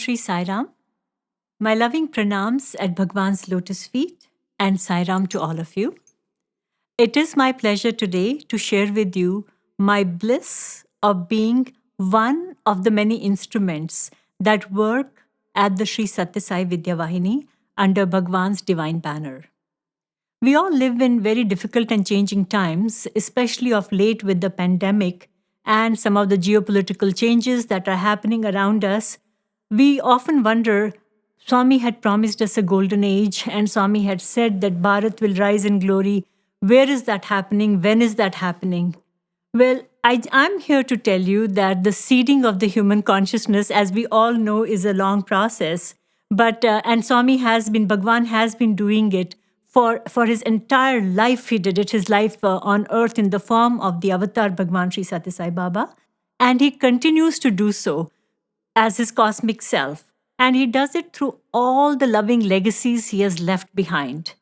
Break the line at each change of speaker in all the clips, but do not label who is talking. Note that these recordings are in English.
Shri Sai Ram. My loving pranams at Bhagawan's lotus feet and Sai Ram to all of you. It is my pleasure today to share with you my bliss of being one of the many instruments that work at the Sri SSS Vidya Vahini under Bhagawan's divine banner. We all live in very difficult and changing times, especially of late with the pandemic and some of the geopolitical changes that are happening around us. We often wonder, Swami had promised us a golden age and Swami had said that Bharath will rise in glory. Where is that happening? When is that happening? Well, I'm here to tell you that the seeding of the human consciousness, as we all know, is a long process. But and Bhagawan has been doing it for his entire life. He did it, his life on earth in the form of the avatar Bhagawan Sri Sathya Sai Baba. And he continues to do so as his cosmic self. And he does it through all the loving legacies he has left behind.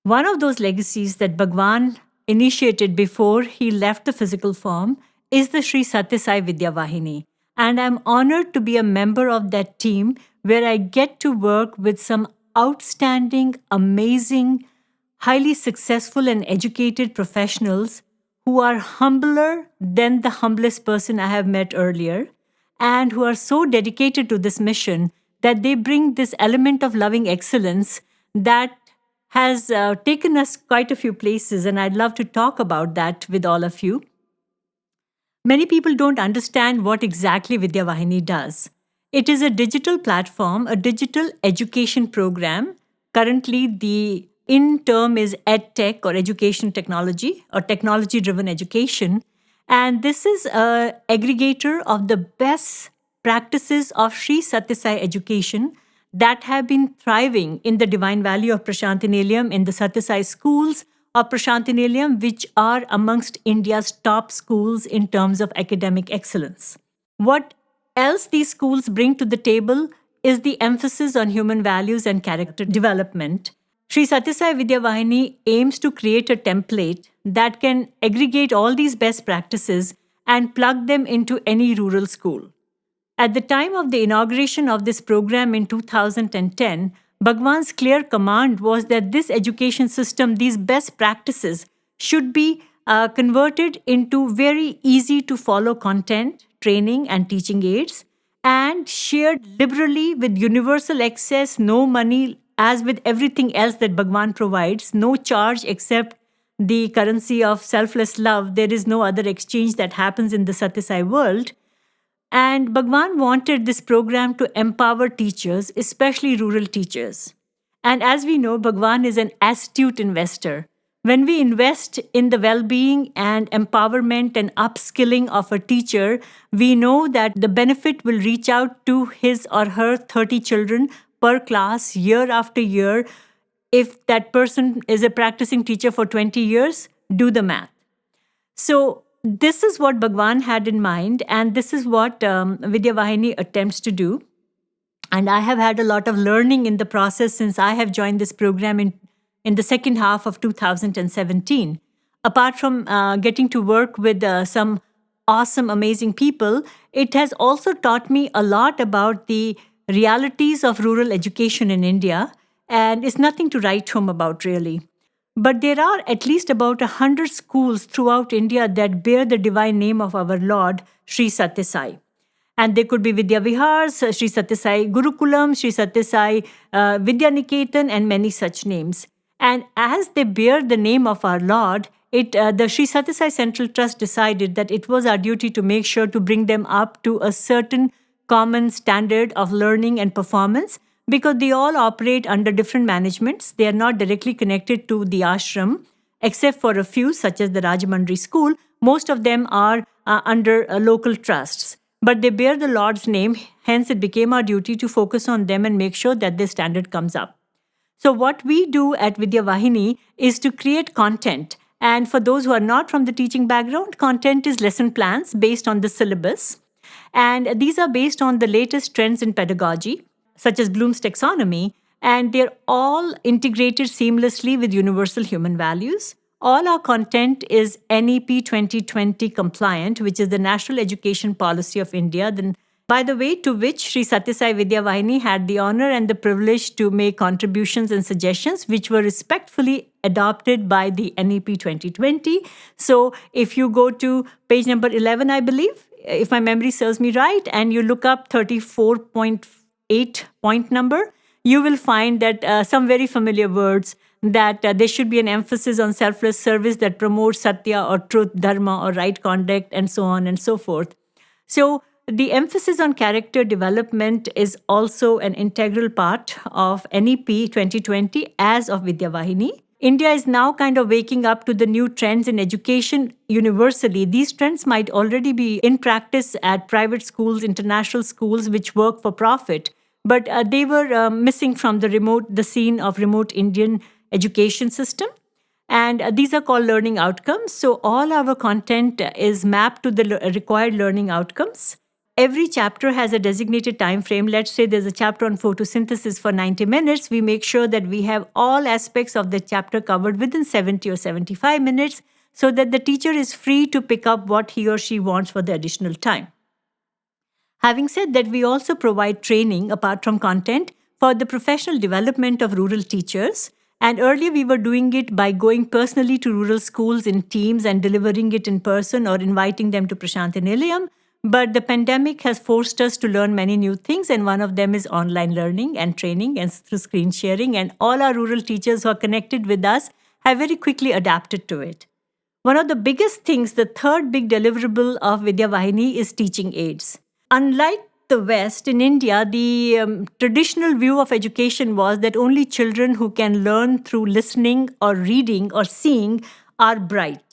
One of those legacies that Bhagawan initiated before he left the physical form is the Sri Sathya Sai Vidya Vahini. And I'm honored to be a member of that team where I get to work with some outstanding, amazing, highly successful and educated professionals who are humbler than the humblest person I have met earlier and who are so dedicated to this mission that they bring this element of loving excellence that has taken us quite a few places, and I'd love to talk about that with all of you. Many people don't understand what exactly Vidya Vahini does. It is a digital platform, a digital education program. Currently, the term is edtech or education technology or technology-driven education. And this is an aggregator of the best practices of Sri Sathya Sai education that have been thriving in the Divine Valley of Prasanthi Nilayam, in the Sathya Sai schools of Prasanthi Nilayam, which are amongst India's top schools in terms of academic excellence. What else these schools bring to the table is the emphasis on human values and character development. Sri Sathya Sai Vidya Vahini aims to create a template that can aggregate all these best practices and plug them into any rural school. At the time of the inauguration of this program in 2010, Bhagawan's clear command was that this education system, these best practices, should be converted into very easy to follow content, training, and teaching aids, and shared liberally with universal access, no money, as with everything else that Bhagawan provides, no charge except the currency of selfless love. There is no other exchange that happens in the Sathya Sai world. And Bhagawan wanted this program to empower teachers, especially rural teachers. And as we know, Bhagawan is an astute investor. When we invest in the well-being and empowerment and upskilling of a teacher, we know that the benefit will reach out to his or her 30 children per class year after year. If that person is a practicing teacher for 20 years, do the math. So this is what Bhagawan had in mind, and this is what Vidya Vahini attempts to do. And I have had a lot of learning in the process since I have joined this program in the second half of 2017. Apart from getting to work with some awesome, amazing people, it has also taught me a lot about the realities of rural education in India, and it's nothing to write home about, really. But there are at least about 100 schools throughout India that bear the divine name of our Lord, Sri Sathya Sai. And they could be Vidya Vihars, Sri Sathya Sai Gurukulam, Sri Sathya Sai Vidya Niketan, and many such names. And as they bear the name of our Lord, the Sri Sathya Sai Central Trust decided that it was our duty to make sure to bring them up to a certain common standard of learning and performance, because they all operate under different managements. They are not directly connected to the ashram, except for a few, such as the Rajamandri School. Most of them are under local trusts. But they bear the Lord's name, hence it became our duty to focus on them and make sure that their standard comes up. So what we do at Vidya Vahini is to create content. And for those who are not from the teaching background, content is lesson plans based on the syllabus. And these are based on the latest trends in pedagogy, such as Bloom's taxonomy, and they're all integrated seamlessly with universal human values. All our content is NEP 2020 compliant, which is the National Education Policy of India. Then by the way, to which Sri Sathya Vidya Vahini had the honor and the privilege to make contributions and suggestions, which were respectfully adopted by the NEP 2020. So if you go to page number 11, I believe, if my memory serves me right, and you look up 34.8 point number, you will find that some very familiar words, that there should be an emphasis on selfless service that promotes Sathya or truth, dharma or right conduct, and so on and so forth. So the emphasis on character development is also an integral part of NEP 2020 as of Vidya Vahini. India is now kind of waking up to the new trends in education universally. These trends might already be in practice at private schools, international schools, which work for profit, but they were missing from the scene of remote Indian education system. And these are called learning outcomes. So all our content is mapped to the required learning outcomes. Every chapter has a designated time frame. Let's say there's a chapter on photosynthesis for 90 minutes. We make sure that we have all aspects of the chapter covered within 70 or 75 minutes so that the teacher is free to pick up what he or she wants for the additional time. Having said that, we also provide training, apart from content, for the professional development of rural teachers. And earlier we were doing it by going personally to rural schools in teams and delivering it in person or inviting them to Prasanthi Nilayam. But the pandemic has forced us to learn many new things, and one of them is online learning and training and through screen sharing. And all our rural teachers who are connected with us have very quickly adapted to it. One of the biggest things, the third big deliverable of Vidya Vahini, is teaching aids. Unlike the West, in India, the traditional view of education was that only children who can learn through listening or reading or seeing are bright.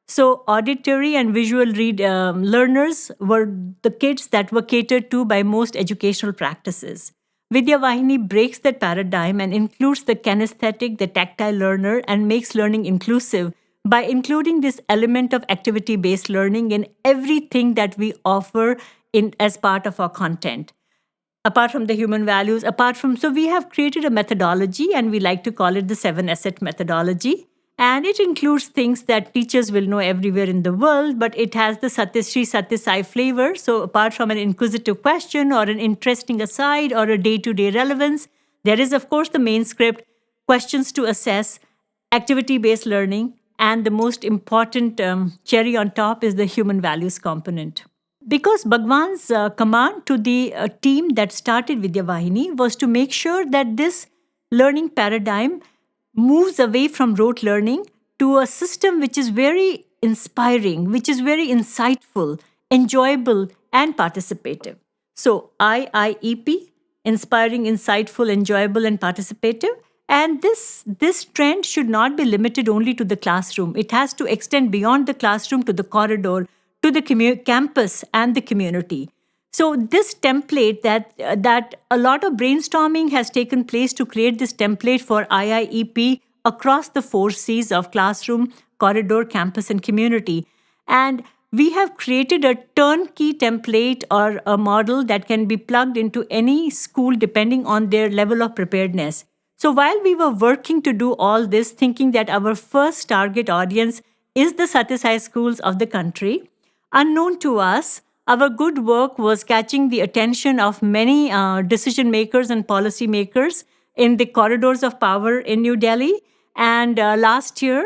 So auditory and visual learners were the kids that were catered to by most educational practices. Vidya Vahini breaks that paradigm and includes the kinesthetic, the tactile learner, and makes learning inclusive by including this element of activity-based learning in everything that we offer as part of our content. Apart from the human values, so we have created a methodology, and we like to call it the 7 asset methodology. And it includes things that teachers will know everywhere in the world, but it has the Sri Sathya Sai flavor. So apart from an inquisitive question or an interesting aside or a day-to-day relevance, there is, of course, the main script, questions to assess, activity-based learning, and the most important cherry on top is the human values component. Because Bhagawan's command to the team that started Vidya Vahini was to make sure that this learning paradigm moves away from rote learning to a system which is very inspiring, which is very insightful, enjoyable, and participative. So IIEP, inspiring, insightful, enjoyable, and participative. And this trend should not be limited only to the classroom. It has to extend beyond the classroom to the corridor, to the campus and the community. So this template that a lot of brainstorming has taken place to create this template for IIEP across the 4 C's of classroom, corridor, campus, and community. And we have created a turnkey template or a model that can be plugged into any school depending on their level of preparedness. So while we were working to do all this, thinking that our first target audience is the Sathya Sai schools of the country, unknown to us, our good work was catching the attention of many decision makers and policy makers in the corridors of power in New Delhi. And last year,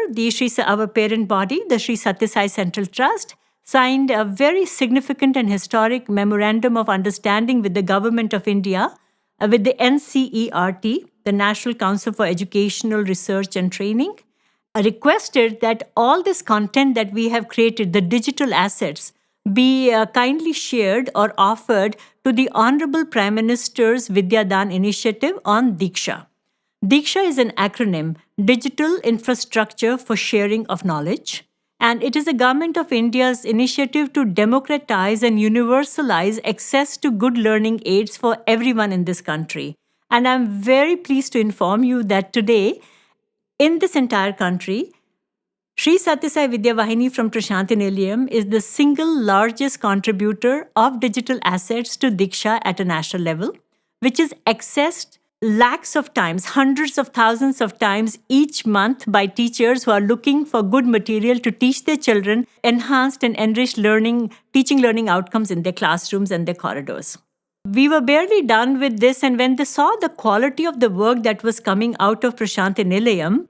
our parent body, the Sri Sathya Sai Central Trust, signed a very significant and historic memorandum of understanding with the Government of India, with the NCERT, the National Council for Educational Research and Training, requested that all this content that we have created, the digital assets, be kindly shared or offered to the Honorable Prime Minister's Vidya Dan initiative on Diksha. Diksha is an acronym, Digital Infrastructure for Sharing of Knowledge, and it is the Government of India's initiative to democratize and universalize access to good learning aids for everyone in this country. And I'm very pleased to inform you that today, in this entire country, Sri Sathya Sai Vidya Vahini from Prasanthi Nilayam is the single largest contributor of digital assets to Diksha at a national level, which is accessed lakhs of times, hundreds of thousands of times each month by teachers who are looking for good material to teach their children enhanced and enriched teaching learning outcomes in their classrooms and their corridors. we were barely done with this, and when they saw the quality of the work that was coming out of Prasanthi Nilayam,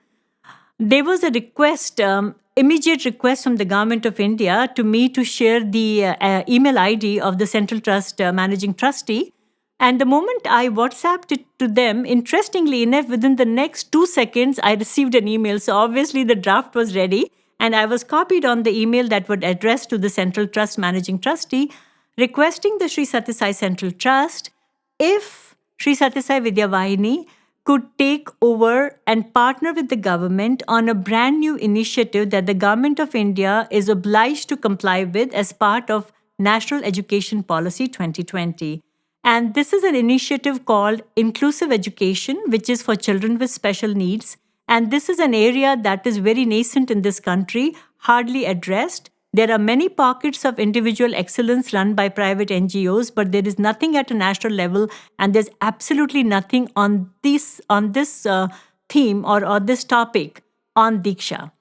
there was a request, immediate request from the Government of India to me to share the email ID of the Central Trust Managing Trustee. And the moment I WhatsApped it to them, interestingly enough, within the next 2 seconds, I received an email. So obviously the draft was ready, and I was copied on the email that would address to the Central Trust Managing Trustee, requesting the Sri Sathya Sai Central Trust if Sri Sathya Sai Vidya Vahini could take over and partner with the government on a brand new initiative that the Government of India is obliged to comply with as part of National Education Policy 2020. And this is an initiative called Inclusive Education, which is for children with special needs. And this is an area that is very nascent in this country, hardly addressed. There are many pockets of individual excellence run by private NGOs, but there is nothing at a national level, and there's absolutely nothing on this theme or this topic on diksha.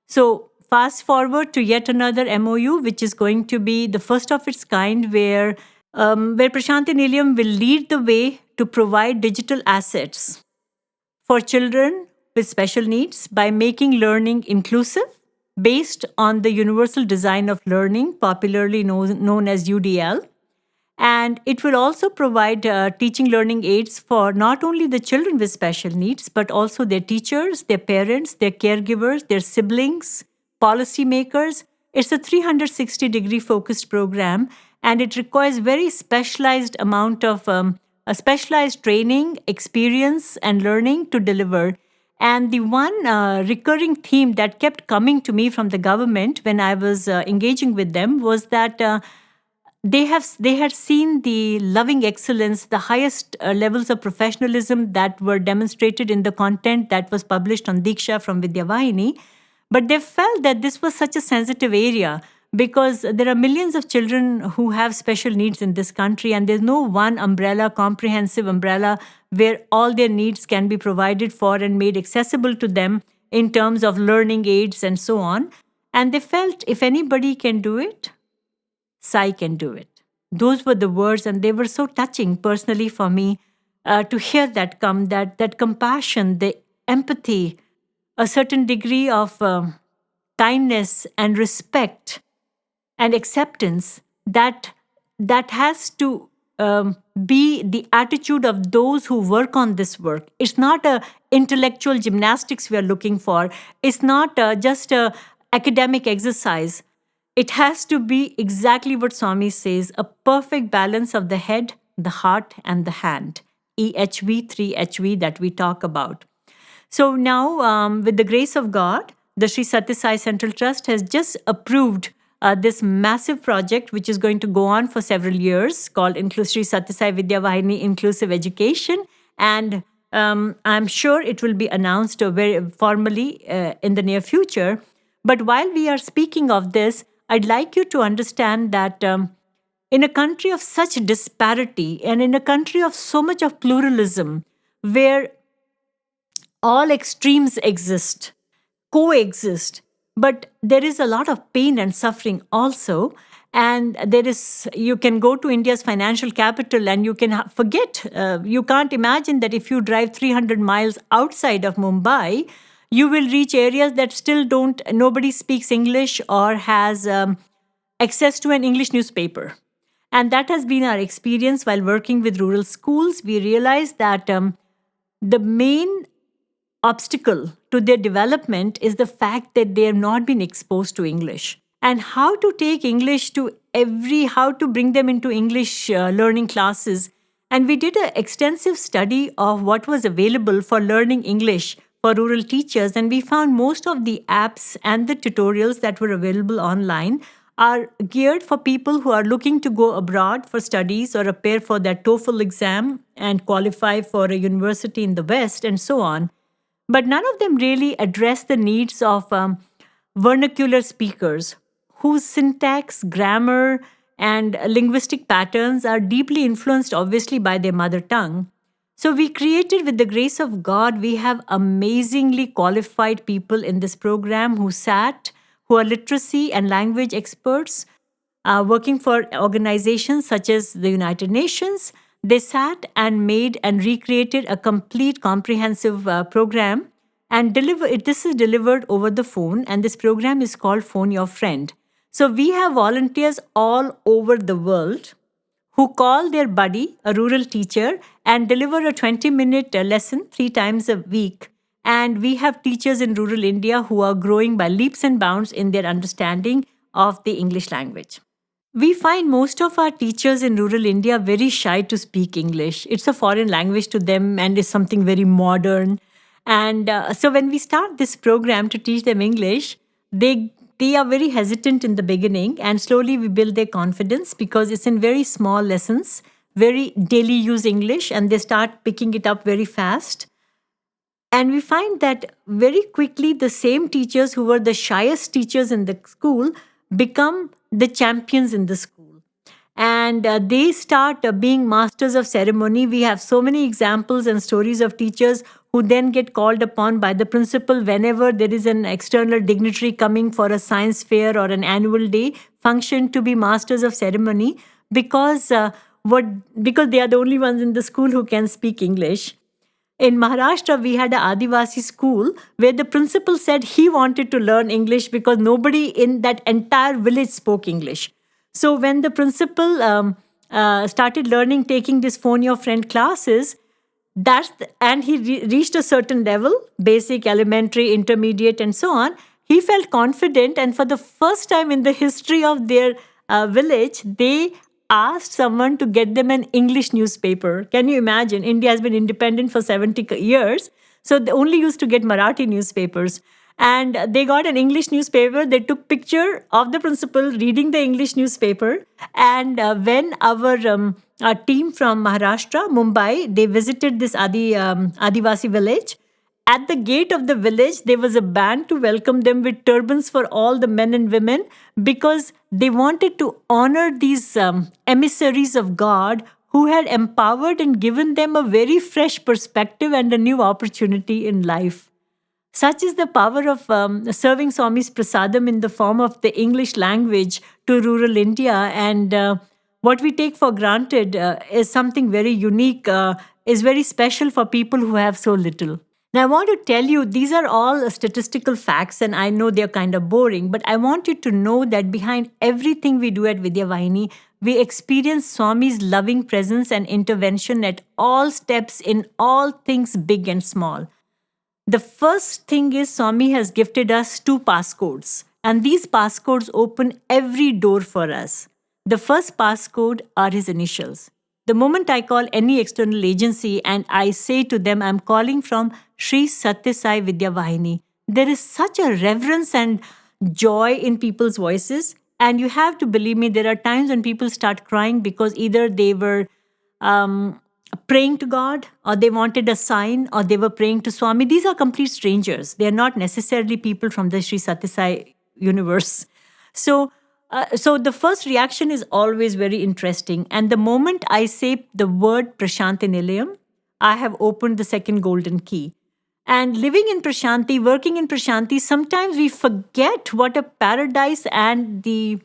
So fast forward to yet another MOU, which is going to be the first of its kind, where Prasanthi Nilayam will lead the way to provide digital assets for children with special needs by making learning inclusive, based on the universal design of learning, popularly known as UDL. And it will also provide teaching learning aids for not only the children with special needs, but also their teachers, their parents, their caregivers, their siblings, policymakers. It's a 360-degree focused program, and it requires very specialized amount of a specialized training, experience, and learning to deliver. And the one recurring theme that kept coming to me from the government when I was engaging with them was that they had seen the loving excellence, the highest levels of professionalism that were demonstrated in the content that was published on Diksha from Vidya Vahini, but they felt that this was such a sensitive area because there are millions of children who have special needs in this country, and there's no one umbrella, comprehensive umbrella, where all their needs can be provided for and made accessible to them in terms of learning aids and so on. And they felt if anybody can do it, Sai can do it. Those were the words, and they were so touching personally for me to hear that that compassion, the empathy, a certain degree of kindness and respect and acceptance that has to be the attitude of those who work on this work. It's not a intellectual gymnastics we are looking for. It's not just a academic exercise. It has to be exactly what Swami says, a perfect balance of the head, the heart, and the hand. EHV, 3HV that we talk about. So now, with the grace of God, the Sri Sathya Sai Central Trust has just approved this massive project, which is going to go on for several years, called Sri Sathya Sai Vidya Vahini Inclusive Education. And I'm sure it will be announced very formally in the near future. But while we are speaking of this, I'd like you to understand that in a country of such disparity and in a country of so much of pluralism, where all extremes exist, coexist, but there is a lot of pain and suffering also. And you can go to India's financial capital and you can forget, you can't imagine that if you drive 300 miles outside of Mumbai, you will reach areas that still nobody speaks English or has access to an English newspaper. And that has been our experience while working with rural schools. We realized that the main obstacle to their development is the fact that they have not been exposed to English. And how to take English how to bring them into English learning classes. And we did an extensive study of what was available for learning English for rural teachers, and we found most of the apps and the tutorials that were available online are geared for people who are looking to go abroad for studies or appear for their TOEFL exam and qualify for a university in the West and so on. But none of them really address the needs of vernacular speakers whose syntax, grammar, and linguistic patterns are deeply influenced, obviously, by their mother tongue. So we created, with the grace of God, we have amazingly qualified people in this program who are literacy and language experts, working for organizations such as the United Nations, They sat and made and recreated a complete comprehensive program and this is delivered over the phone, and this program is called Phone Your Friend. So we have volunteers all over the world who call their buddy, a rural teacher, and deliver a 20-minute lesson 3 times a week. And we have teachers in rural India who are growing by leaps and bounds in their understanding of the English language. We find most of our teachers in rural India very shy to speak English. It's a foreign language to them and is something very modern. And so when we start this program to teach them English, they are very hesitant in the beginning, and slowly we build their confidence because it's in very small lessons, very daily use English, and they start picking it up very fast. And we find that very quickly the same teachers who were the shyest teachers in the school become the champions in the school. And they start being masters of ceremony. We have so many examples and stories of teachers who then get called upon by the principal whenever there is an external dignitary coming for a science fair or an annual day function to be masters of ceremony because because they are the only ones in the school who can speak English. In Maharashtra, we had an Adivasi school where the principal said he wanted to learn English because nobody in that entire village spoke English. So when the principal started taking this Phone Your Friend classes, and he reached a certain level, basic, elementary, intermediate, and so on, he felt confident. And for the first time in the history of their village, they asked someone to get them an English newspaper. Can you imagine? India has been independent for 70 years. So they only used to get Marathi newspapers. And they got an English newspaper. They took picture of the principal reading the English newspaper. And when our team from Maharashtra, Mumbai, they visited this Adivasi village, at the gate of the village, there was a band to welcome them with turbans for all the men and women because they wanted to honor these emissaries of God who had empowered and given them a very fresh perspective and a new opportunity in life. Such is the power of serving Swami's prasadam in the form of the English language to rural India. And what we take for granted is something very unique, is very special for people who have so little. Now, I want to tell you, these are all statistical facts, and I know they're kind of boring, but I want you to know that behind everything we do at Vidya Vahini, we experience Swami's loving presence and intervention at all steps in all things big and small. The first thing is Swami has gifted us 2 passcodes, and these passcodes open every door for us. The first passcode are his initials. The moment I call any external agency and I say to them, I'm calling from Sri SSS Vidya Vahini, there is such a reverence and joy in people's voices. And you have to believe me, there are times when people start crying because either they were praying to God, or they wanted a sign, or they were praying to Swami. These are complete strangers. They are not necessarily people from the Sri Satyasai universe. So the first reaction is always very interesting. And the moment I say the word Prasanthi Nilayam, I have opened the second golden key. And living in Prasanthi, working in Prasanthi, sometimes we forget what a paradise and the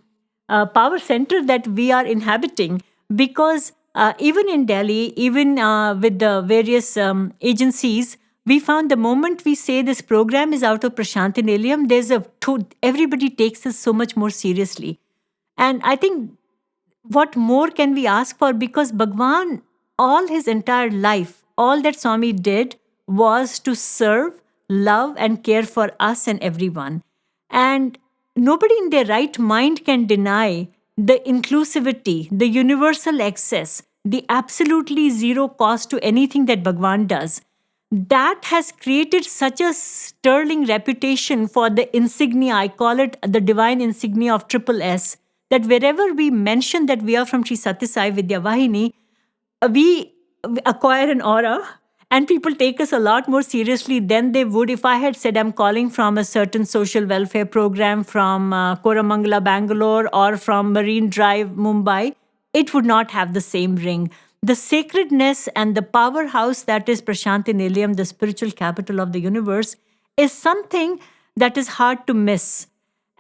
power center that we are inhabiting, because even in Delhi, even with the various agencies, we found the moment we say this program is out of Prasanthi Nilayam, everybody takes us so much more seriously. And I think what more can we ask for? Because Bhagawan, all his entire life, all that Swami did was to serve, love, and care for us and everyone. And nobody in their right mind can deny the inclusivity, the universal access, the absolutely zero cost to anything that Bhagawan does. That has created such a sterling reputation for the insignia, I call it the divine insignia of Triple S, that wherever we mention that we are from Sri Satyasai Vidya Vahini, we acquire an aura, and people take us a lot more seriously than they would if I had said I'm calling from a certain social welfare program from Koramangala, Bangalore, or from Marine Drive, Mumbai. It would not have the same ring. The sacredness and the powerhouse that is Prasanthi Nilayam, the spiritual capital of the universe, is something that is hard to miss.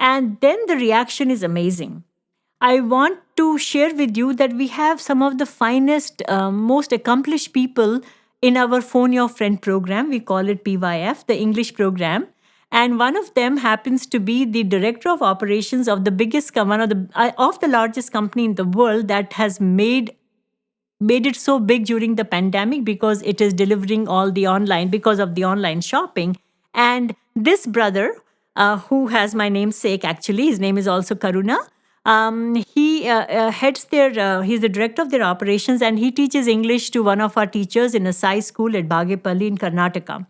And then the reaction is amazing. I want to share with you that we have some of the finest, most accomplished people in our Phone Your Friend program. We call it PYF, the English program. And one of them happens to be the director of operations of the biggest, one of the largest company in the world that has made it so big during the pandemic because it is delivering all the online because of the online shopping. And this brother, who has my namesake actually, his name is also Karuna. He heads their, he's the director of their operations, and he teaches English to one of our teachers in a Sai school at Bagepalli in Karnataka.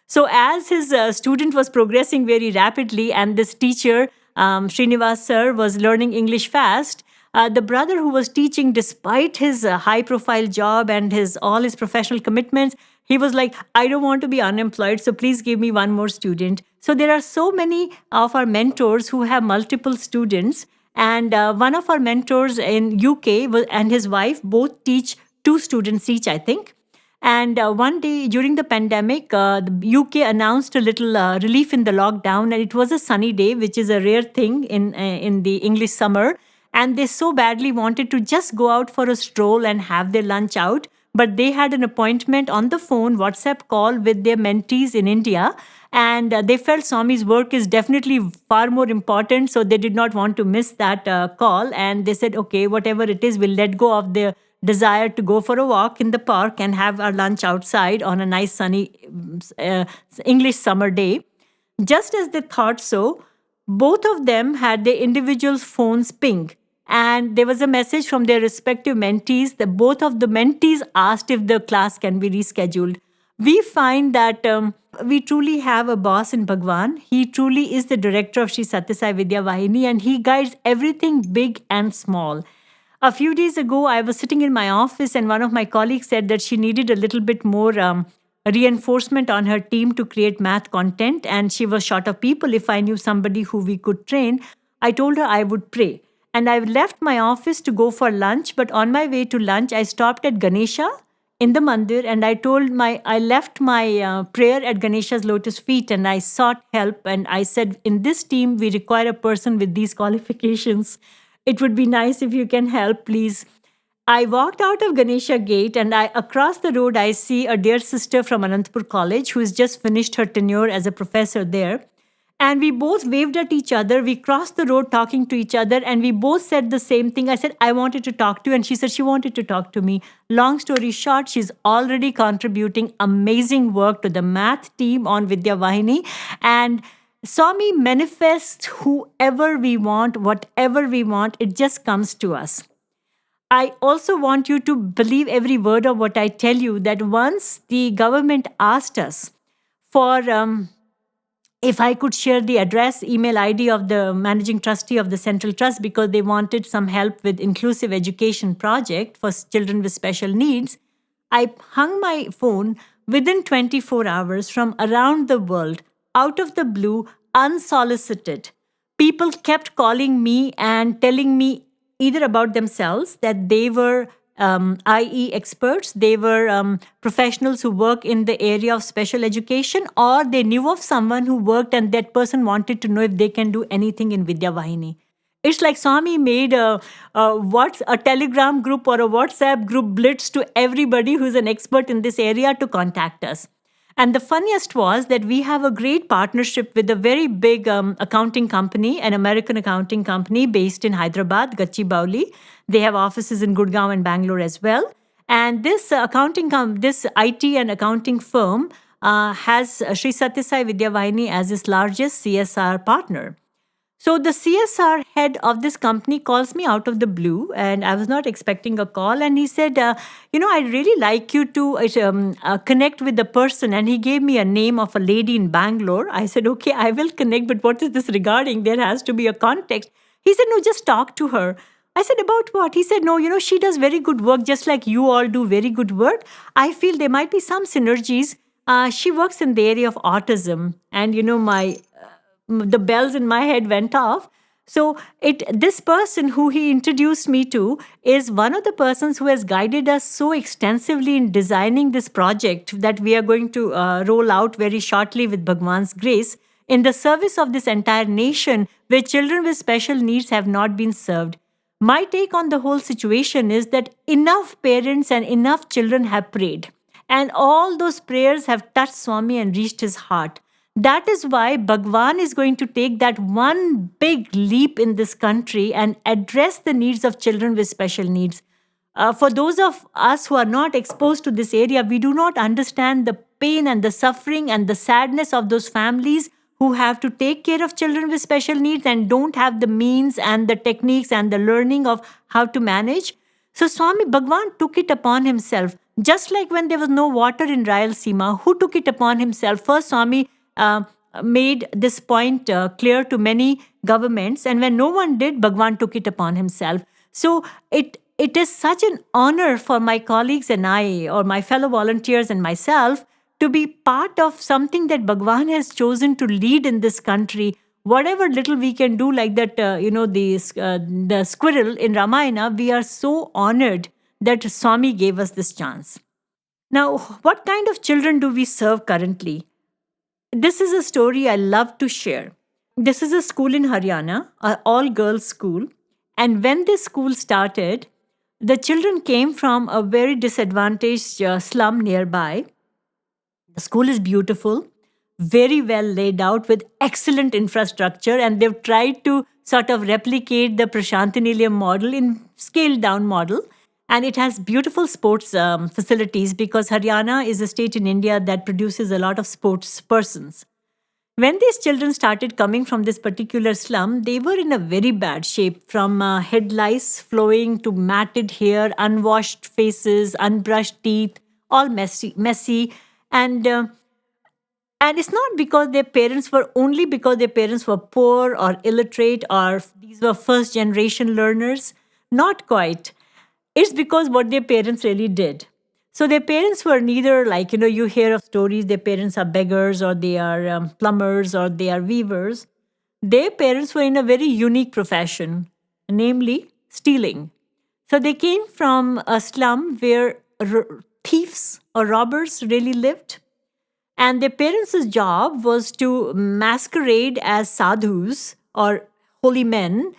So, as his student was progressing very rapidly, and this teacher, Srinivas sir, was learning English fast, the brother who was teaching, despite his high-profile job and his all his professional commitments, he was like, "I don't want to be unemployed, so please give me one more student." So there are so many of our mentors who have multiple students, and one of our mentors in UK and his wife both teach two students each, I think. And one day during the pandemic, the UK announced a little relief in the lockdown, and it was a sunny day, which is a rare thing in the English summer. And they so badly wanted to just go out for a stroll and have their lunch out, but they had an appointment on the phone, WhatsApp call with their mentees in India. And they felt Swami's work is definitely far more important, so they did not want to miss that call. And they said, okay, whatever it is, we'll let go of their desire to go for a walk in the park and have our lunch outside on a nice sunny uh, English summer day. Just as they thought so, both of them had their individual phones ping. And there was a message from their respective mentees that both of the mentees asked if the class can be rescheduled. We find that we truly have a boss in Bhagawan. He truly is the director of Sri Sathya Vidya Vahini, and he guides everything big and small. A few days ago, I was sitting in my office, and one of my colleagues said that she needed a little bit more reinforcement on her team to create math content, and she was short of people. If I knew somebody who we could train, I told her I would pray. And I left my office to go for lunch, but on my way to lunch, I stopped at Ganesha in the mandir, and I left my prayer at Ganesha's lotus feet, and I sought help, and I said, in this team, we require a person with these qualifications. It would be nice if you can help, please. I walked out of Ganesha Gate, and across the road I see a dear sister from Anantapur College who has just finished her tenure as a professor there. And we both waved at each other. We crossed the road talking to each other, and we both said the same thing. I said, I wanted to talk to you, and she said she wanted to talk to me. Long story short, she's already contributing amazing work to the math team on Vidya Vahini. And Swami manifests whoever we want, whatever we want, it just comes to us. I also want you to believe every word of what I tell you, that once the government asked us for if I could share the address, email ID of the managing trustee of the Central Trust, because they wanted some help with inclusive education project for children with special needs, I hung my phone within 24 hours from around the world, out of the blue, unsolicited. People kept calling me and telling me either about themselves, that they were IE experts, they were professionals who work in the area of special education, or they knew of someone who worked and that person wanted to know if they can do anything in Vidya Vahini. It's like Swami made a Telegram group or a WhatsApp group blitz to everybody who's an expert in this area to contact us. And the funniest was that we have a great partnership with a very big accounting company, an American accounting company based in Hyderabad, Gachibowli. They have offices in Gurgaon and Bangalore as well. And this this IT and accounting firm has Sri Sathya Sai Vidya Vahini as its largest CSR partner. So the CSR head of this company calls me out of the blue, and I was not expecting a call. And he said, I'd really like you to connect with the person. And he gave me a name of a lady in Bangalore. I said, okay, I will connect, but what is this regarding? There has to be a context. He said, no, just talk to her. I said, about what? He said, no, she does very good work, just like you all do very good work. I feel there might be some synergies. She works in the area of autism. And, the bells in my head went off. So this person who he introduced me to is one of the persons who has guided us so extensively in designing this project that we are going to roll out very shortly with Bhagawan's grace in the service of this entire nation, where children with special needs have not been served. My take on the whole situation is that enough parents and enough children have prayed, and all those prayers have touched Swami and reached his heart. That is why Bhagawan is going to take that one big leap in this country and address the needs of children with special needs. For those of us who are not exposed to this area, we do not understand the pain and the suffering and the sadness of those families who have to take care of children with special needs and don't have the means and the techniques and the learning of how to manage. So Swami Bhagavan took it upon himself. Just like when there was no water in Rayalaseema, who took it upon himself? First, Swami made this point clear to many governments, and when no one did, Bhagavan took it upon himself. So it is such an honor for my colleagues and I, or my fellow volunteers and myself, to be part of something that Bhagavan has chosen to lead in this country. Whatever little we can do, like that, the squirrel in Ramayana, we are so honored that Swami gave us this chance. Now, what kind of children do we serve currently? This is a story I love to share. This is a school in Haryana, an all-girls school. And when this school started, the children came from a very disadvantaged slum nearby. The school is beautiful, very well laid out with excellent infrastructure, and they've tried to sort of replicate the Prasanthi Nilayam model in scaled-down model. And it has beautiful sports facilities because Haryana is a state in India that produces a lot of sports persons. When these children started coming from this particular slum, they were in a very bad shape, from head lice flowing to matted hair, unwashed faces, unbrushed teeth, all messy. And it's not because their parents were poor or illiterate, or these were first generation learners. Not quite. It's because what their parents really did. So their parents were neither like, you hear of stories, their parents are beggars or they are plumbers or they are weavers. Their parents were in a very unique profession, namely stealing. So they came from a slum where thieves or robbers really lived. And their parents' job was to masquerade as sadhus or holy men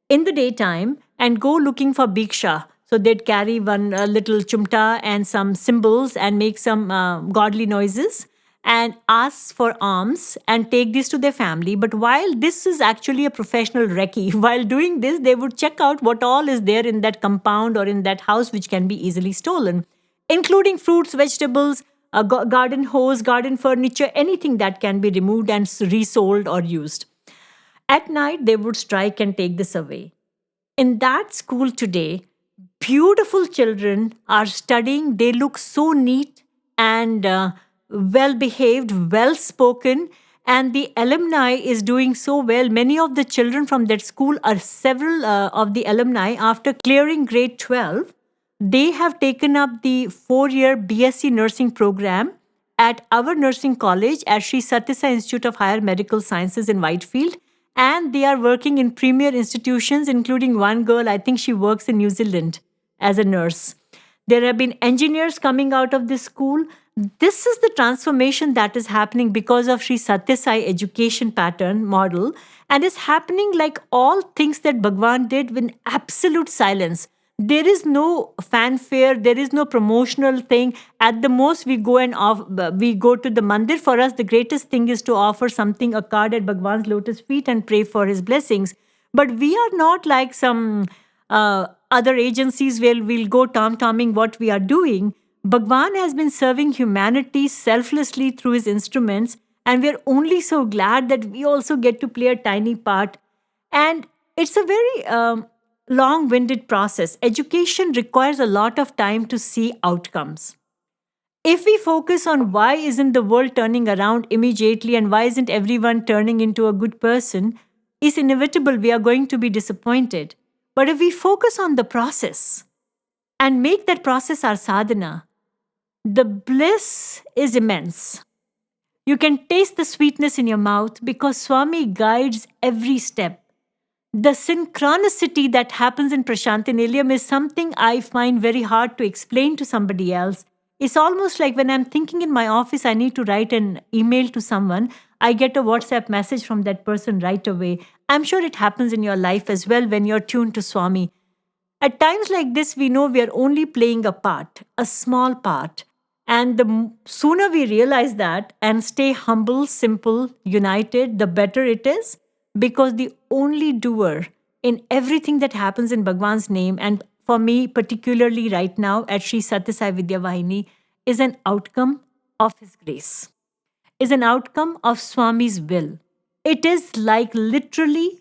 in the daytime and go looking for diksha. So they'd carry one little chumta and some cymbals and make some godly noises and ask for alms and take this to their family. But while this is actually a professional recce, while doing this, they would check out what all is there in that compound or in that house which can be easily stolen, including fruits, vegetables, garden hose, garden furniture, anything that can be removed and resold or used. At night, they would strike and take this away. In that school today, beautiful children are studying. They look so neat and well behaved, well spoken, and the alumni is doing so well. Many of the children from that school are several of the alumni, after clearing grade 12, they have taken up the 4-year BSc nursing program at our nursing college at Sri Sathya Institute of Higher Medical Sciences in Whitefield. And they are working in premier institutions, including one girl, I think she works in New Zealand as a nurse. There have been engineers coming out of this school. This is the transformation that is happening because of Sri Sathya Sai education pattern model, and is happening like all things that Bhagawan did with absolute silence. There is no fanfare. There is no promotional thing. At the most, we go to the mandir. For us, the greatest thing is to offer something, a card at Bhagawan's lotus feet, and pray for his blessings. But we are not like some other agencies where we'll go tom-tomming what we are doing. Bhagawan has been serving humanity selflessly through his instruments, and we're only so glad that we also get to play a tiny part. And it's a very long-winded process. Education requires a lot of time to see outcomes. If we focus on why isn't the world turning around immediately and why isn't everyone turning into a good person, it's inevitable we are going to be disappointed. But if we focus on the process and make that process our sadhana, the bliss is immense. You can taste the sweetness in your mouth because Swami guides every step. The synchronicity that happens in Prasanthi Nilayam is something I find very hard to explain to somebody else. It's almost like when I'm thinking in my office, I need to write an email to someone, I get a WhatsApp message from that person right away. I'm sure it happens in your life as well when you're tuned to Swami. At times like this, we know we are only playing a part, a small part. And the sooner we realize that and stay humble, simple, united, the better it is. Because the only doer in everything that happens in Bhagwan's name, and for me, particularly right now at Sri Sathya Vidya Vahini, is an outcome of His grace, is an outcome of Swami's will. It is like literally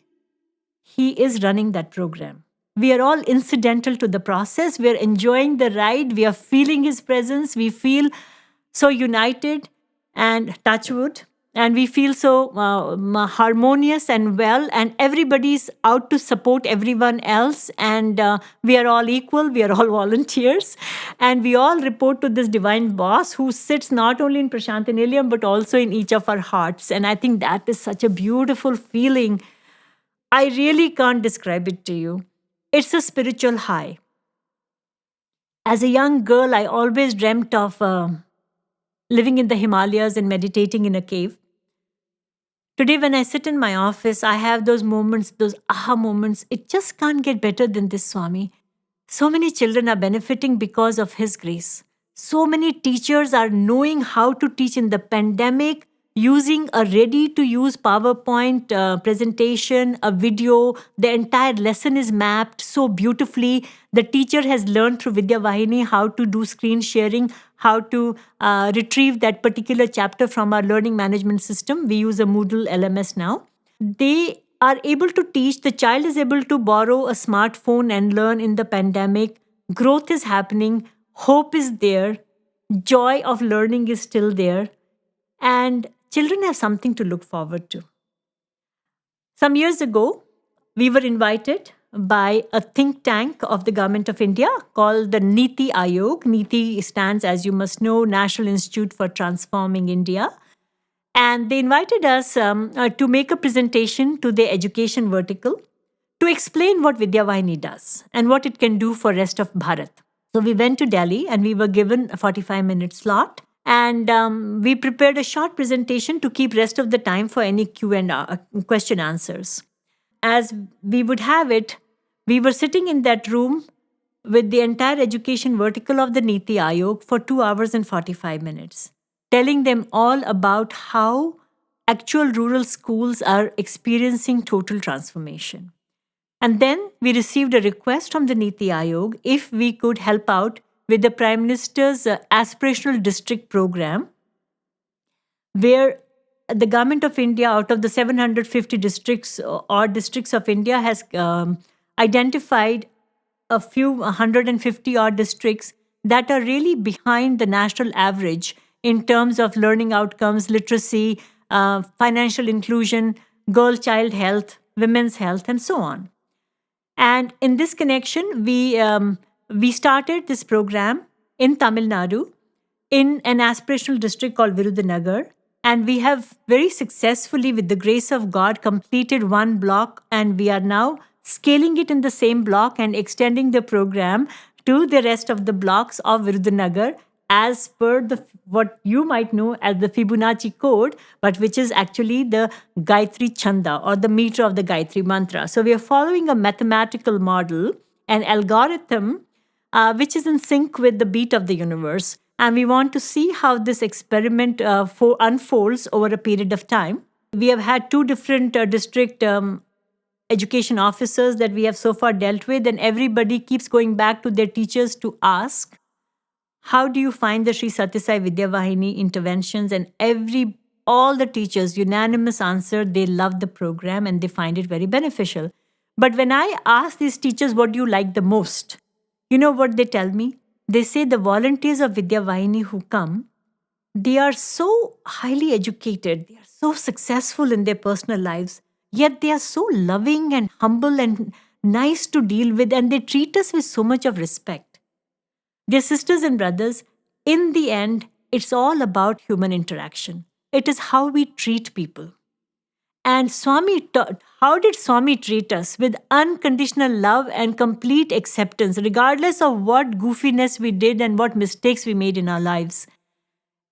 He is running that program. We are all incidental to the process. We are enjoying the ride. We are feeling His presence. We feel so united and touch wood. And we feel so harmonious and well. And everybody's out to support everyone else. And we are all equal. We are all volunteers. And we all report to this divine boss who sits not only in Prasanthi Nilayam, but also in each of our hearts. And I think that is such a beautiful feeling. I really can't describe it to you. It's a spiritual high. As a young girl, I always dreamt of living in the Himalayas and meditating in a cave. Today, when I sit in my office, I have those moments, those aha moments. It just can't get better than this, Swami. So many children are benefiting because of His grace. So many teachers are knowing how to teach in the pandemic, using a ready-to-use PowerPoint presentation, a video. The entire lesson is mapped so beautifully. The teacher has learned through Vidya Vahini how to do screen sharing, how to retrieve that particular chapter from our learning management system. We use a Moodle LMS now. They are able to teach. The child is able to borrow a smartphone and learn in the pandemic. Growth is happening. Hope is there. Joy of learning is still there. And children have something to look forward to. Some years ago, we were invited by a think tank of the Government of India called the Niti Aayog. Niti stands, as you must know, National Institute for Transforming India. And they invited us to make a presentation to the education vertical to explain what Vidya Vahini does and what it can do for rest of Bharath. So we went to Delhi and we were given a 45-minute slot. And we prepared a short presentation to keep rest of the time for any question answers. As we would have it, we were sitting in that room with the entire education vertical of the Niti Aayog for 2 hours and 45 minutes, telling them all about how actual rural schools are experiencing total transformation. And then we received a request from the Niti Aayog if we could help out with the Prime Minister's aspirational district program, where the Government of India, out of the 750 districts or districts of India, has identified a few 150 odd districts that are really behind the national average in terms of learning outcomes, literacy, financial inclusion, girl-child health, women's health, and so on. And in this connection, we started this program in Tamil Nadu in an aspirational district called Virudhunagar. And we have very successfully, with the grace of God, completed one block. And we are now scaling it in the same block and extending the program to the rest of the blocks of Virudhunagar as per what you might know as the Fibonacci code, but which is actually the Gayatri Chanda or the meter of the Gayatri mantra. So we are following a mathematical model, an algorithm, which is in sync with the beat of the universe. And we want to see how this experiment unfolds over a period of time. We have had 2 different district education officers that we have so far dealt with, and everybody keeps going back to their teachers to ask, how do you find the Sri Sathya Vidya Vahini interventions? And all the teachers, unanimous answer, they love the program and they find it very beneficial. But when I ask these teachers, what do you like the most? You know what they tell me? They say the volunteers of Vidya Vahini who come, they are so highly educated, they are so successful in their personal lives, yet they are so loving and humble and nice to deal with, and they treat us with so much of respect. Dear sisters and brothers, in the end, it's all about human interaction. It is how we treat people. And how did Swami treat us? With unconditional love and complete acceptance, regardless of what goofiness we did and what mistakes we made in our lives.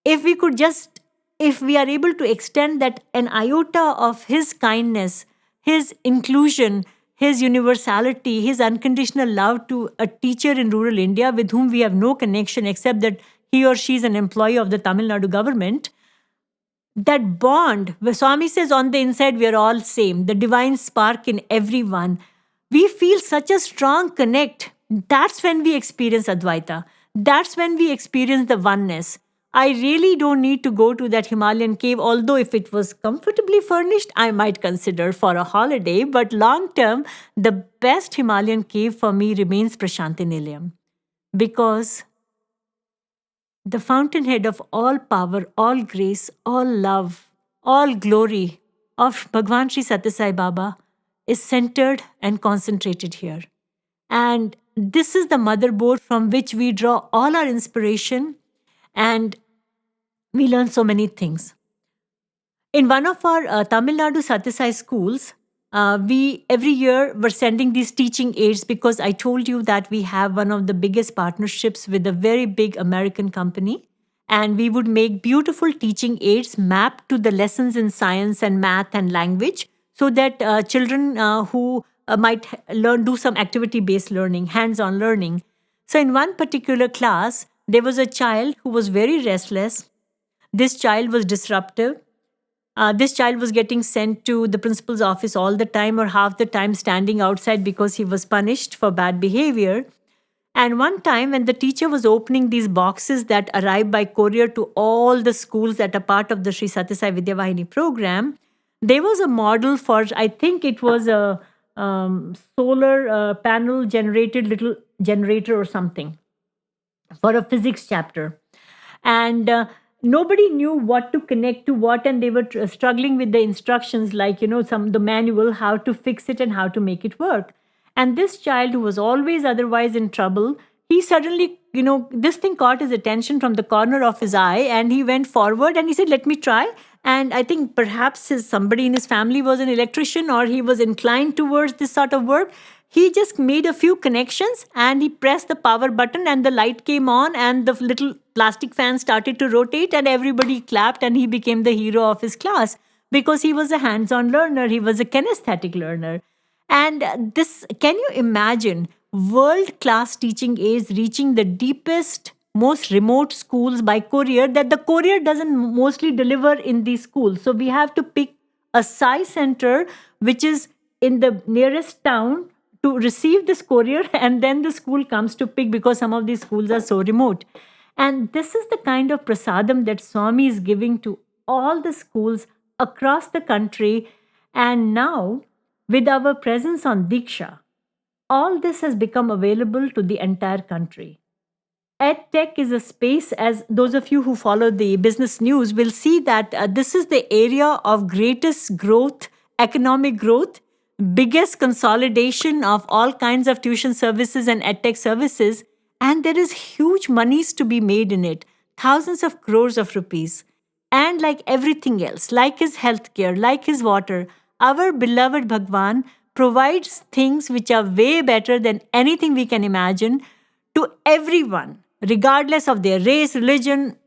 If we are able to extend that an iota of His kindness, His inclusion, his universality, his unconditional love to a teacher in rural India with whom we have no connection except that he or she is an employee of the Tamil Nadu government. That bond, where Swami says on the inside we are all same, the divine spark in everyone. We feel such a strong connect. That's when we experience Advaita. That's when we experience the oneness. I really don't need to go to that Himalayan cave, although if it was comfortably furnished, I might consider for a holiday. But long term, the best Himalayan cave for me remains Prasanthi Nilayam. Because the fountainhead of all power, all grace, all love, all glory of Bhagawan Sri Sathya Sai Baba is centered and concentrated here. And this is the motherboard from which we draw all our inspiration and we learn so many things. In one of our Tamil Nadu Sathya Sai schools, we every year were sending these teaching aids because I told you that we have one of the biggest partnerships with a very big American company. And we would make beautiful teaching aids mapped to the lessons in science and math and language so that children who might do some activity-based learning, hands-on learning. So in one particular class, there was a child who was very restless. This child was disruptive. This child was getting sent to the principal's office all the time or half the time standing outside because he was punished for bad behavior. And one time when the teacher was opening these boxes that arrive by courier to all the schools that are part of the Sri Sathya Sai Vidya Vahini program, there was a model for, I think it was a solar panel generated little generator or something for a physics chapter. And nobody knew what to connect to what, and they were struggling with the instructions, like the manual, how to fix it and how to make it work. And this child, who was always otherwise in trouble, he suddenly, this thing caught his attention from the corner of his eye, and he went forward and he said, let me try. And I think perhaps somebody in his family was an electrician, or he was inclined towards this sort of work. He just made a few connections and he pressed the power button and the light came on and the little plastic fan started to rotate and everybody clapped, and he became the hero of his class because he was a hands-on learner. He was a kinesthetic learner. And this, can you imagine world-class teaching aids reaching the deepest, most remote schools by courier, that the courier doesn't mostly deliver in these schools. So we have to pick a SAI center which is in the nearest town to receive this courier, and then the school comes to pick because some of these schools are so remote. And this is the kind of prasadam that Swami is giving to all the schools across the country. And now, with our presence on Diksha, all this has become available to the entire country. EdTech is a space, as those of you who follow the business news will see, that this is the area of greatest growth, economic growth, biggest consolidation of all kinds of tuition services and EdTech services. And there is huge monies to be made in it, thousands of crores of rupees. And like everything else, like his healthcare, like his water, our beloved Bhagawan provides things which are way better than anything we can imagine to everyone, regardless of their race, religion,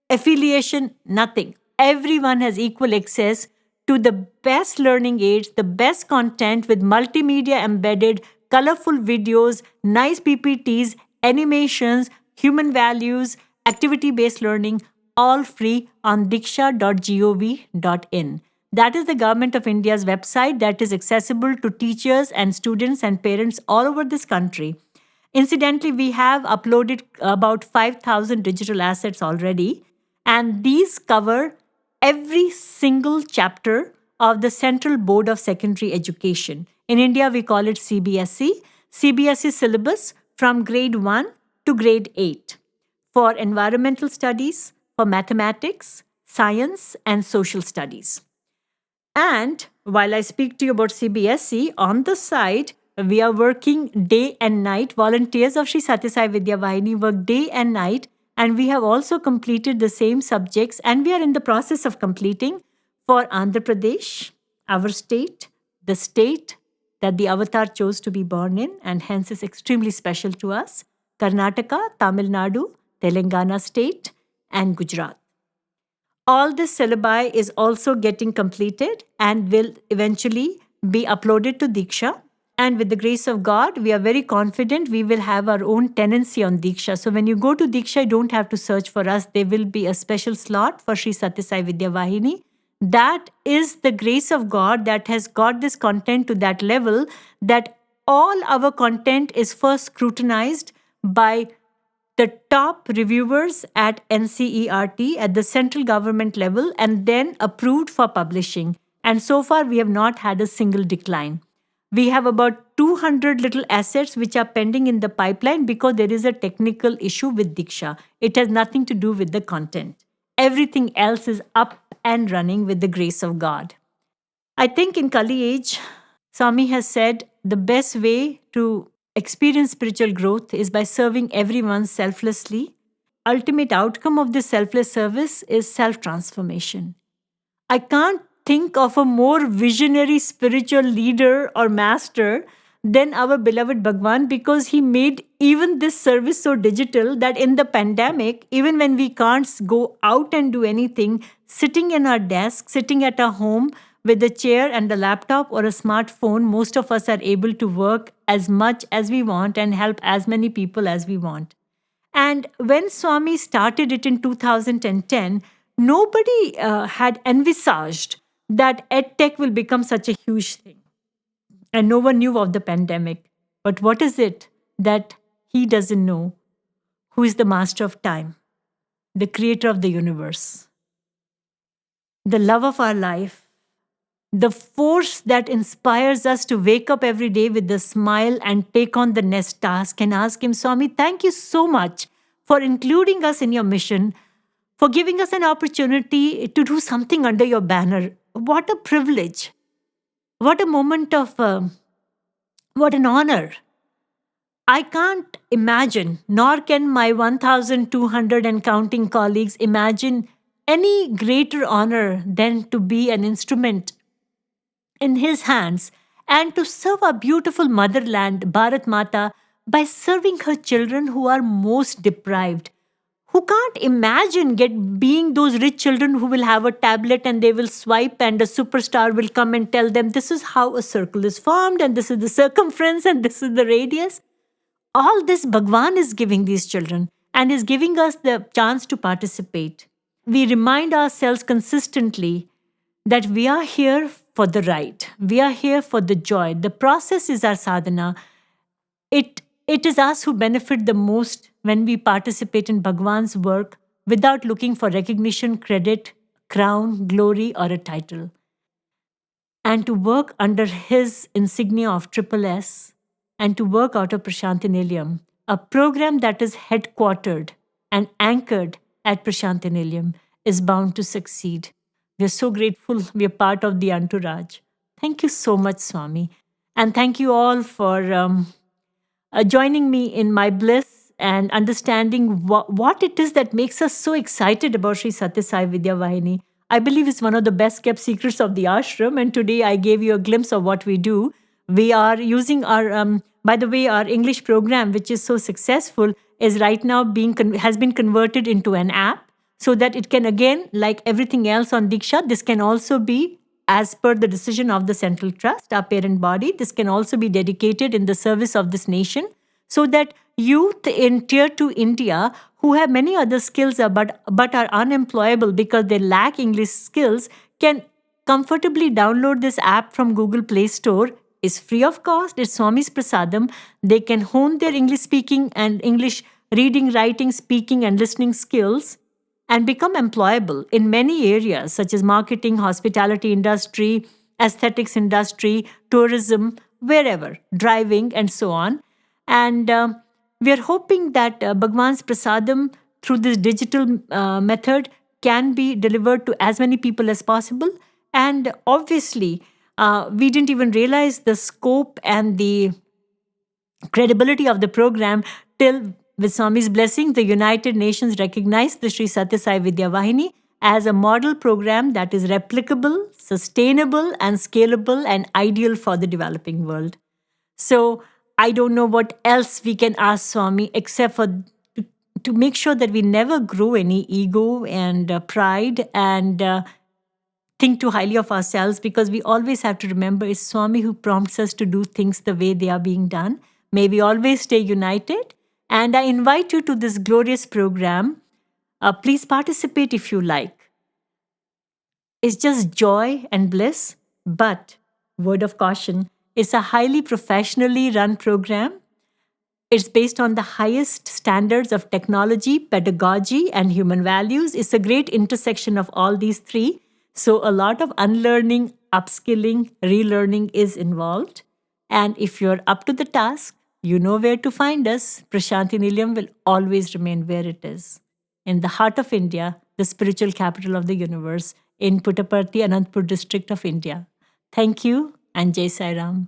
affiliation, nothing. Everyone has equal access to the best learning aids, the best content with multimedia embedded, colorful videos, nice PPTs, animations, human values, activity-based learning, all free on diksha.gov.in. That is the Government of India's website that is accessible to teachers and students and parents all over this country. Incidentally, we have uploaded about 5,000 digital assets already, and these cover every single chapter of the Central Board of Secondary Education. In India, we call it CBSE. CBSE syllabus from grade 1 to grade 8 for environmental studies, for mathematics, science, and social studies. And while I speak to you about CBSE, on the side, we are working day and night. Volunteers of Sri Sathya Sai Vidya Vahini work day and night. And we have also completed the same subjects, and we are in the process of completing for Andhra Pradesh, our state, the state that the avatar chose to be born in, and hence is extremely special to us, Karnataka, Tamil Nadu, Telangana state, and Gujarat. All this syllabi is also getting completed and will eventually be uploaded to Diksha. And with the grace of God, we are very confident we will have our own tenancy on Diksha. So when you go to Diksha, you don't have to search for us. There will be a special slot for Sri SSS Vidya Vahini. That is the grace of God that has got this content to that level that all our content is first scrutinized by the top reviewers at NCERT at the central government level and then approved for publishing. And so far, we have not had a single decline. We have about 200 little assets which are pending in the pipeline because there is a technical issue with Diksha. It has nothing to do with the content. Everything else is up and running with the grace of God. I think in Kali age, Swami has said the best way to experience spiritual growth is by serving everyone selflessly. Ultimate outcome of this selfless service is self-transformation. I can't think of a more visionary spiritual leader or master than our beloved Bhagawan because he made even this service so digital that in the pandemic, even when we can't go out and do anything, sitting in our desk, sitting at our home with a chair and a laptop or a smartphone, most of us are able to work as much as we want and help as many people as we want. And when Swami started it in 2010, nobody had envisaged that edtech will become such a huge thing. And no one knew of the pandemic. But what is it that he doesn't know? Who is the master of time, the creator of the universe, the love of our life, the force that inspires us to wake up every day with a smile and take on the next task and ask him, Swami, thank you so much for including us in your mission, for giving us an opportunity to do something under your banner. What a privilege. What a moment of, what an honor. I can't imagine, nor can my 1,200 and counting colleagues imagine any greater honor than to be an instrument in his hands and to serve our beautiful motherland, Bharat Mata, by serving her children who are most deprived, who can't imagine being those rich children who will have a tablet and they will swipe and a superstar will come and tell them this is how a circle is formed and this is the circumference and this is the radius. All this Bhagawan is giving these children and is giving us the chance to participate. We remind ourselves consistently that we are here for the ride. We are here for the joy. The process is our sadhana. It is us who benefit the most when we participate in Bhagavan's work without looking for recognition, credit, crown, glory, or a title. And to work under his insignia of Triple S and to work out of Prasanthi Nilayam, a program that is headquartered and anchored at Prasanthi Nilayam is bound to succeed. We are so grateful we are part of the entourage. Thank you so much, Swami. And thank you all for joining me in my bliss and understanding what it is that makes us so excited about Sri SSS Vidya Vahini. I believe it's one of the best kept secrets of the ashram, and today I gave you a glimpse of what we do. We are using our, by the way, our English program, which is so successful, is right now has been converted into an app so that it can, again, like everything else on Diksha, this can also be as per the decision of the Central Trust, our parent body. This can also be dedicated in the service of this nation so that youth in Tier 2 India who have many other skills but are unemployable because they lack English skills can comfortably download this app from Google Play Store. It's free of cost. It's Swami's Prasadam. They can hone their English speaking and English reading, writing, speaking and listening skills and become employable in many areas such as marketing, hospitality industry, aesthetics industry, tourism, wherever, driving and so on. And we are hoping that Bhagavan's Prasadam through this digital method can be delivered to as many people as possible. And obviously, we didn't even realize the scope and the credibility of the program till, with Swami's blessing, the United Nations recognized the Sri SSS Vidya Vahini as a model program that is replicable, sustainable, and scalable and ideal for the developing world. So I don't know what else we can ask Swami except for to make sure that we never grow any ego and pride and think too highly of ourselves, because we always have to remember it's Swami who prompts us to do things the way they are being done. May we always stay united. And I invite you to this glorious program. Please participate if you like. It's just joy and bliss, but word of caution, it's a highly professionally run program. It's based on the highest standards of technology, pedagogy, and human values. It's a great intersection of all these three. So a lot of unlearning, upskilling, relearning is involved. And if you're up to the task, you know where to find us. Prasanthi Nilayam will always remain where it is, in the heart of India, the spiritual capital of the universe, in Puttaparthi, Anantapur district of India. Thank you, and Jai Sai Ram.